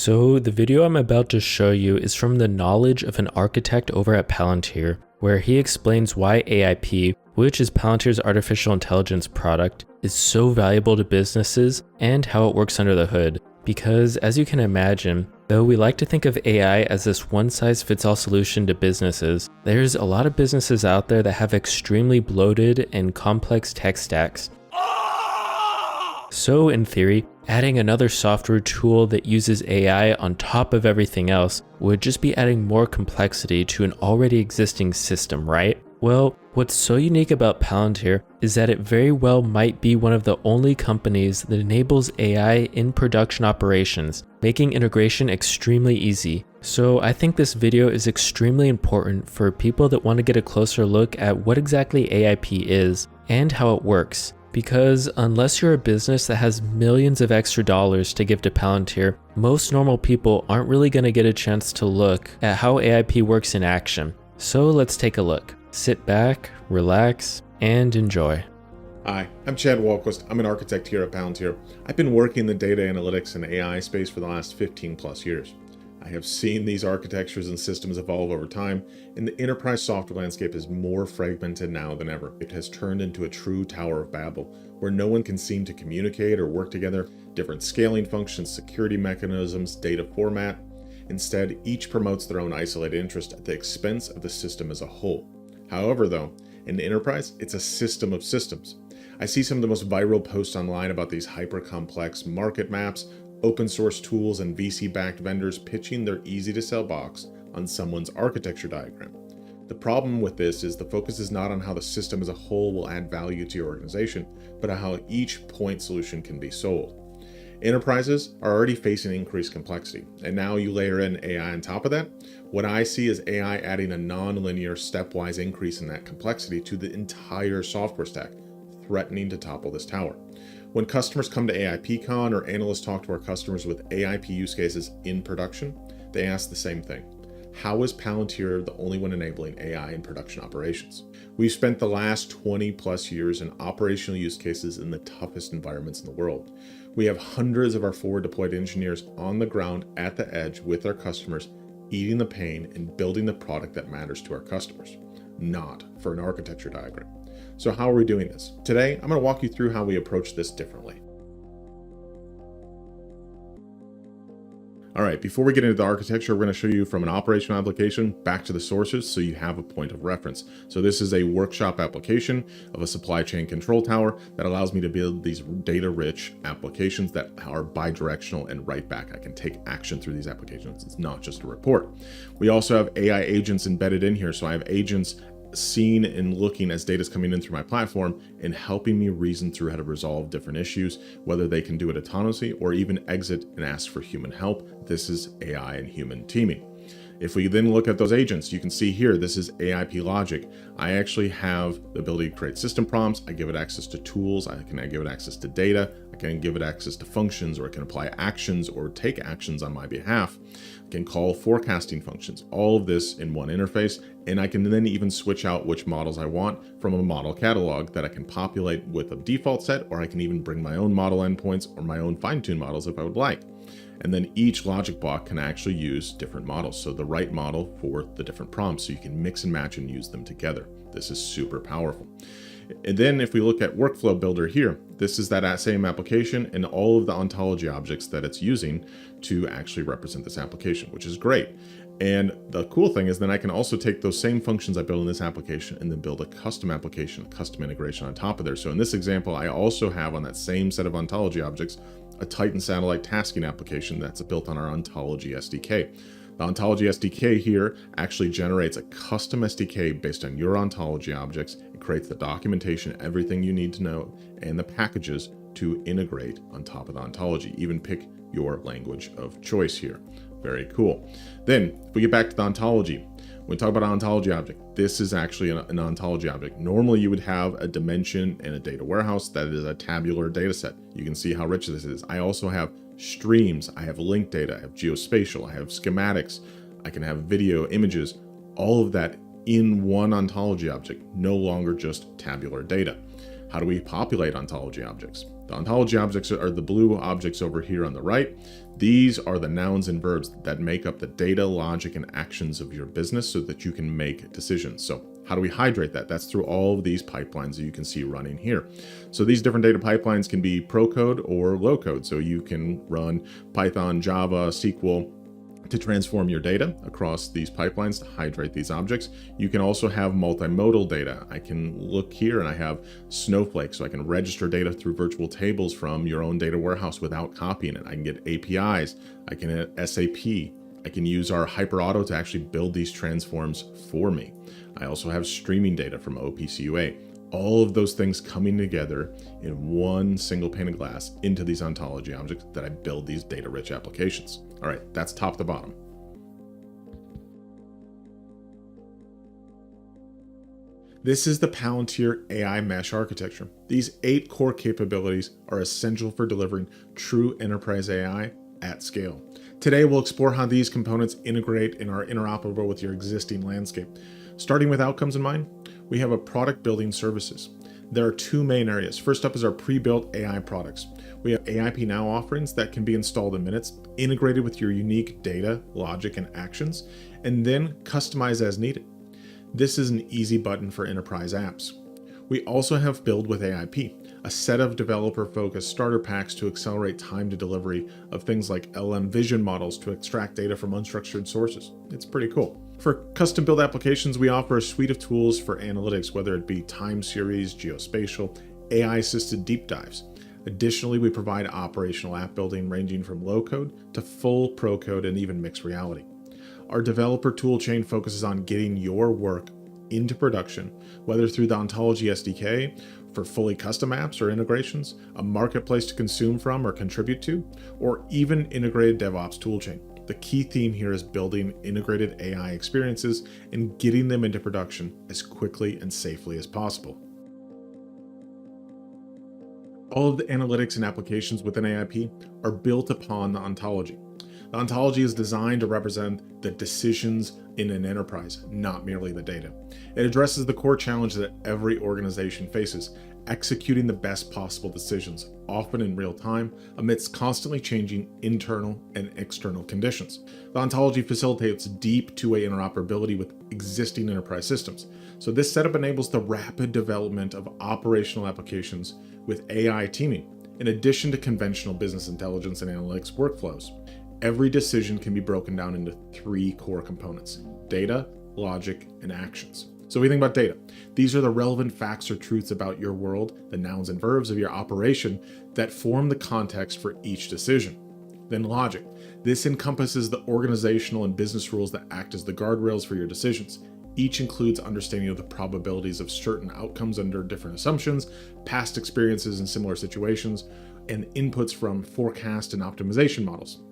So the video I'm about to show you is from the knowledge of an architect over at Palantir, where he explains why AIP, which is Palantir's artificial intelligence product, is so valuable to businesses and how it works under the hood. Because as you can imagine, though we like to think of AI as this one-size-fits-all solution to businesses, there's a lot of businesses out there that have extremely bloated and complex tech stacks. So in theory, adding another software tool that uses AI on top of everything else would just be adding more complexity to an already existing system, right? Well, what's so unique about Palantir is that it very well might be one of the only companies that enables AI in production operations, making integration extremely easy. So I think this video is extremely important for people that want to get a closer look at what exactly AIP is and how it works. Because unless you're a business that has millions of extra dollars to give to Palantir, most normal people aren't really going to get a chance to look at how AIP works in action. So let's take a look. Sit back, relax, and enjoy. Hi, I'm Chad Walquist. I'm an architect here at Palantir. I've been working in the data analytics and AI space for the last 15 plus years. I have seen these architectures and systems evolve over time, and the enterprise software landscape is more fragmented now than ever. It has turned into a true Tower of Babel, where no one can seem to communicate or work together, different scaling functions, security mechanisms, data format. Instead, each promotes their own isolated interest at the expense of the system as a whole. However, though, in the enterprise, it's a system of systems. I see some of the most viral posts online about these hyper-complex market maps, open source tools, and VC-backed vendors pitching their easy-to-sell box on someone's architecture diagram. The problem with this is the focus is not on how the system as a whole will add value to your organization, but on how each point solution can be sold. Enterprises are already facing increased complexity, and now you layer in AI on top of that. What I see is AI adding a non-linear stepwise increase in that complexity to the entire software stack, threatening to topple this tower. When customers come to AIPCon or analysts talk to our customers with AIP use cases in production, they ask the same thing. How is Palantir the only one enabling AI in production operations? We've spent the last 20 plus years in operational use cases in the toughest environments in the world. We have hundreds of our forward deployed engineers on the ground at the edge with our customers, eating the pain and building the product that matters to our customers, not for an architecture diagram. So how are we doing this? Today, I'm going to walk you through how we approach this differently. All right, before we get into the architecture, we're going to show you from an operational application back to the sources so you have a point of reference. So this is a workshop application of a supply chain control tower that allows me to build these data-rich applications that are bidirectional and write back. I can take action through these applications. It's not just a report. We also have AI agents embedded in here. So I have agents seen and looking as data is coming in through my platform and helping me reason through how to resolve different issues, whether they can do it autonomously or even exit and ask for human help. This is AI and human teaming. If we then look at those agents, you can see here, this is AIP logic. I actually have the ability to create system prompts. I give it access to tools. I can give it access to data. I can give it access to functions, or I can apply actions or take actions on my behalf. I can call forecasting functions, all of this in one interface. And I can then even switch out which models I want from a model catalog that I can populate with a default set, or I can even bring my own model endpoints or my own fine-tuned models if I would like. And then each logic block can actually use different models. So the right model for the different prompts, so you can mix and match and use them together. This is super powerful. And then if we look at Workflow Builder here, this is that same application and all of the ontology objects that it's using to actually represent this application, which is great. And the cool thing is then I can also take those same functions I build in this application and then build a custom application, a custom integration on top of there. So in this example, I also have on that same set of ontology objects, a Titan satellite tasking application that's built on our Ontology SDK. The Ontology SDK here actually generates a custom SDK based on your ontology objects. It creates the documentation, everything you need to know, and the packages to integrate on top of the ontology. Even pick your language of choice here. Very cool. Then if we get back to the ontology, when we talk about an ontology object, this is actually an ontology object. Normally you would have a dimension and a data warehouse that is a tabular data set. You can see how rich this is. I also have streams, I have linked data, I have geospatial, I have schematics, I can have video, images, all of that in one ontology object, no longer just tabular data. How do we populate ontology objects? The ontology objects are the blue objects over here on the right. These are the nouns and verbs that make up the data, logic, and actions of your business so that you can make decisions. So how do we hydrate that? That's through all of these pipelines that you can see running here. So these different data pipelines can be pro code or low code. So you can run Python, Java, SQL to transform your data across these pipelines to hydrate these objects. You can also have multimodal data. I can look here and I have Snowflake, so I can register data through virtual tables from your own data warehouse without copying it. I can get APIs, I can hit SAP, I can use our HyperAuto to actually build these transforms for me. I also have streaming data from OPCUA. All of those things coming together in one single pane of glass into these ontology objects that I build these data-rich applications. All right, that's top to bottom. This is the Palantir AI mesh architecture. These 8 core capabilities are essential for delivering true enterprise AI at scale. Today, we'll explore how these components integrate and are interoperable with your existing landscape. Starting with outcomes in mind, we have a product building services. There are 2 main areas. First up is our pre-built AI products. We have AIP Now offerings that can be installed in minutes, integrated with your unique data, logic, and actions, and then customized as needed. This is an easy button for enterprise apps. We also have Build with AIP, a set of developer-focused starter packs to accelerate time to delivery of things like LM vision models to extract data from unstructured sources. It's pretty cool. For custom build applications, we offer a suite of tools for analytics, whether it be time series, geospatial, AI-assisted deep dives. Additionally, we provide operational app building ranging from low code to full pro code and even mixed reality. Our developer toolchain focuses on getting your work into production, whether through the Ontology SDK for fully custom apps or integrations, a marketplace to consume from or contribute to, or even integrated DevOps toolchain. The key theme here is building integrated AI experiences and getting them into production as quickly and safely as possible. All of the analytics and applications within AIP are built upon the ontology. The ontology is designed to represent the decisions in an enterprise, not merely the data. It addresses the core challenge that every organization faces, executing the best possible decisions, often in real time, amidst constantly changing internal and external conditions. The ontology facilitates deep two-way interoperability with existing enterprise systems. So this setup enables the rapid development of operational applications with AI teaming, in addition to conventional business intelligence and analytics workflows. Every decision can be broken down into 3 core components: data, logic, and actions. So we think about data. These are the relevant facts or truths about your world, the nouns and verbs of your operation that form the context for each decision. Then logic. This encompasses the organizational and business rules that act as the guardrails for your decisions. Each includes understanding of the probabilities of certain outcomes under different assumptions, past experiences in similar situations, and inputs from forecast and optimization models.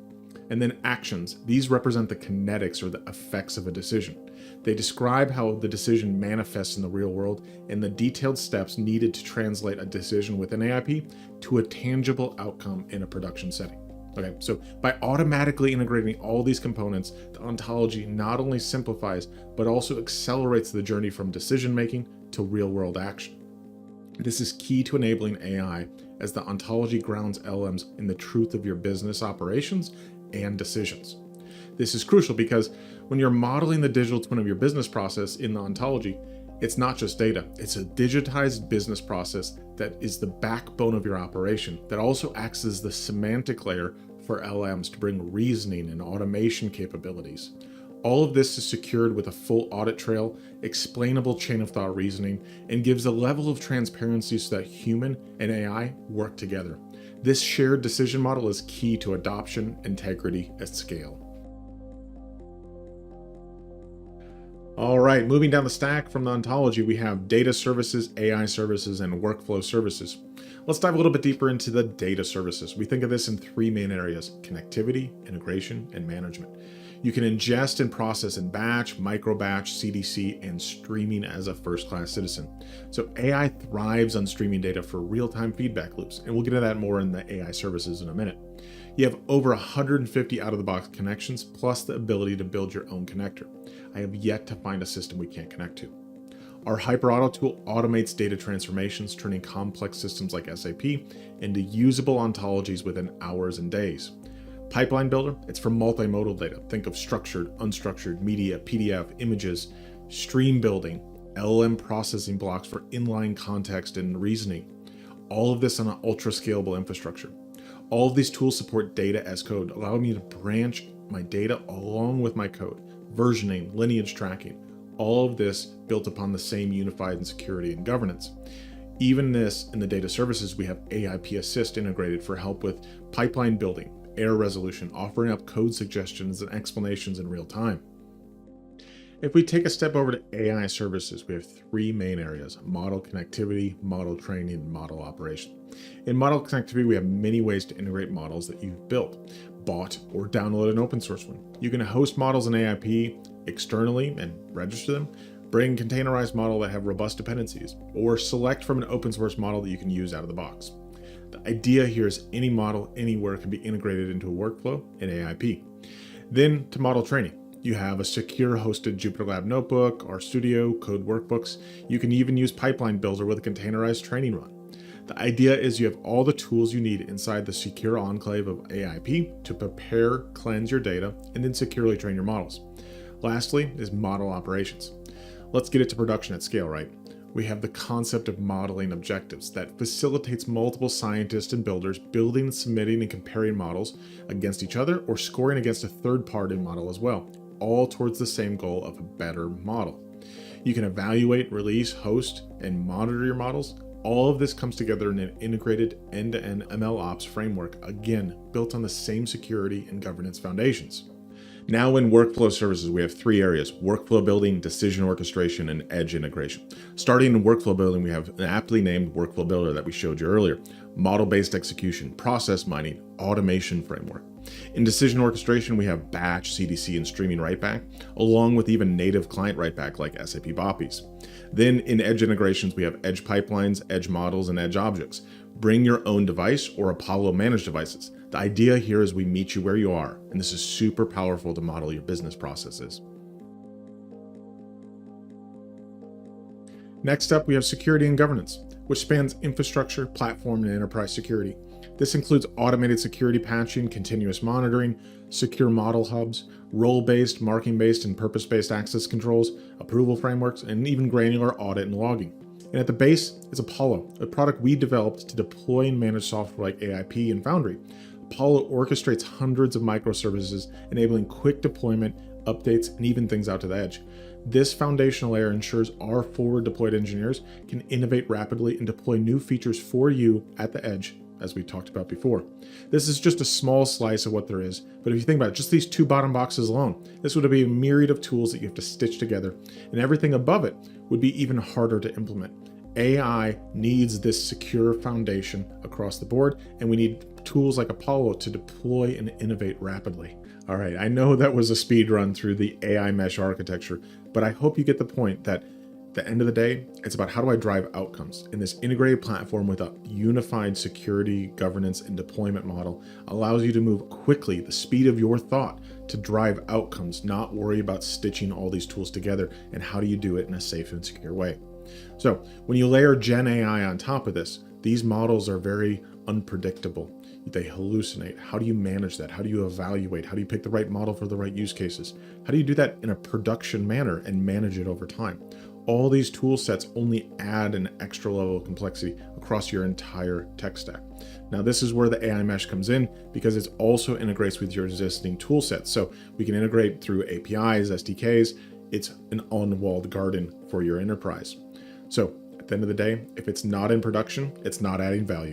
And then actions. These represent the kinetics or the effects of a decision. They describe how the decision manifests in the real world and the detailed steps needed to translate a decision within AIP to a tangible outcome in a production setting. Okay, so by automatically integrating all these components, the ontology not only simplifies, but also accelerates the journey from decision making to real world action. This is key to enabling AI, as the ontology grounds LMs in the truth of your business operations and decisions. This is crucial because when you're modeling the digital twin of your business process in the ontology, it's not just data, it's a digitized business process that is the backbone of your operation, that also acts as the semantic layer for LMs to bring reasoning and automation capabilities. All of this is secured with a full audit trail, explainable chain of thought reasoning, and gives a level of transparency so that human and AI work together. This shared decision model is key to adoption integrity at scale. All right, moving down the stack from the ontology, we have data services, AI services, and workflow services. Let's dive a little bit deeper into the data services. We think of this in 3 main areas: connectivity, integration, and management. You can ingest and process in batch, micro batch, CDC, and streaming as a first-class citizen. So AI thrives on streaming data for real-time feedback loops, and we'll get into that more in the AI services in a minute. You have over 150 out-of-the-box connections, plus the ability to build your own connector. I have yet to find a system we can't connect to. Our HyperAuto tool automates data transformations, turning complex systems like SAP into usable ontologies within hours and days. Pipeline Builder, it's for multimodal data. Think of structured, unstructured, media, PDF, images, stream building, LLM processing blocks for inline context and reasoning. All of this on an ultra scalable infrastructure. All of these tools support data as code, allowing me to branch my data along with my code, versioning, lineage tracking. All of this built upon the same unified and security and governance. Even this, in the data services, we have AIP Assist integrated for help with pipeline building, error resolution, offering up code suggestions and explanations in real time. If we take a step over to AI services, we have three main areas: model connectivity, model training, and model operation. In model connectivity, we have many ways to integrate models that you've built, bought, or download an open source one. You can host models in AIP externally and register them, bring containerized models that have robust dependencies, or select from an open source model that you can use out of the box. The idea here is any model anywhere can be integrated into a workflow in AIP. Then to model training. You have a secure hosted JupyterLab notebook, RStudio, code workbooks. You can even use Pipeline Builder with a containerized training run. The idea is you have all the tools you need inside the secure enclave of AIP to prepare, cleanse your data, and then securely train your models. Lastly is model operations. Let's get it to production at scale, right? We have the concept of modeling objectives that facilitates multiple scientists and builders building, submitting, and comparing models against each other or scoring against a third-party model as well, all towards the same goal of a better model. You can evaluate, release, host, and monitor your models. All of this comes together in an integrated end-to-end ML ops framework, again, built on the same security and governance foundations. Now in workflow services, we have three areas: workflow building, decision orchestration, and edge integration. Starting in workflow building, we have an aptly named workflow builder that we showed you earlier: model-based execution, process mining, automation framework. In decision orchestration, we have batch, CDC, and streaming writeback, along with even native client writeback like SAP BOPIs. Then in edge integrations, we have edge pipelines, edge models, and edge objects. Bring your own device or Apollo managed devices. The idea here is we meet you where you are, and this is super powerful to model your business processes. Next up, we have security and governance, which spans infrastructure, platform, and enterprise security. This includes automated security patching, continuous monitoring, secure model hubs, role-based, marking-based, and purpose-based access controls, approval frameworks, and even granular audit and logging. And at the base is Apollo, a product we developed to deploy and manage software like AIP and Foundry. Apollo orchestrates hundreds of microservices, enabling quick deployment, updates, and even things out to the edge. This foundational layer ensures our forward deployed engineers can innovate rapidly and deploy new features for you at the edge, as we talked about before. This is just a small slice of what there is, but if you think about it, just these two bottom boxes alone, this would be a myriad of tools that you have to stitch together, and everything above it would be even harder to implement. AI needs this secure foundation across the board, and we need tools like Apollo to deploy and innovate rapidly. All right, I know that was a speed run through the AI mesh architecture, but I hope you get the point that at the end of the day, it's about how do I drive outcomes. And this integrated platform with a unified security, governance, and deployment model allows you to move quickly, the speed of your thought, to drive outcomes, not worry about stitching all these tools together, and how do you do it in a safe and secure way. So when you layer Gen AI on top of this, these models are very unpredictable. They hallucinate. How do you manage that? How do you evaluate? How do you pick the right model for the right use cases? How do you do that in a production manner and manage it over time? All these tool sets only add an extra level of complexity across your entire tech stack. Now, this is where the AI mesh comes in because it also integrates with your existing tool sets. So we can integrate through APIs, SDKs. It's an unwalled garden for your enterprise. So at the end of the day, if it's not in production, it's not adding value.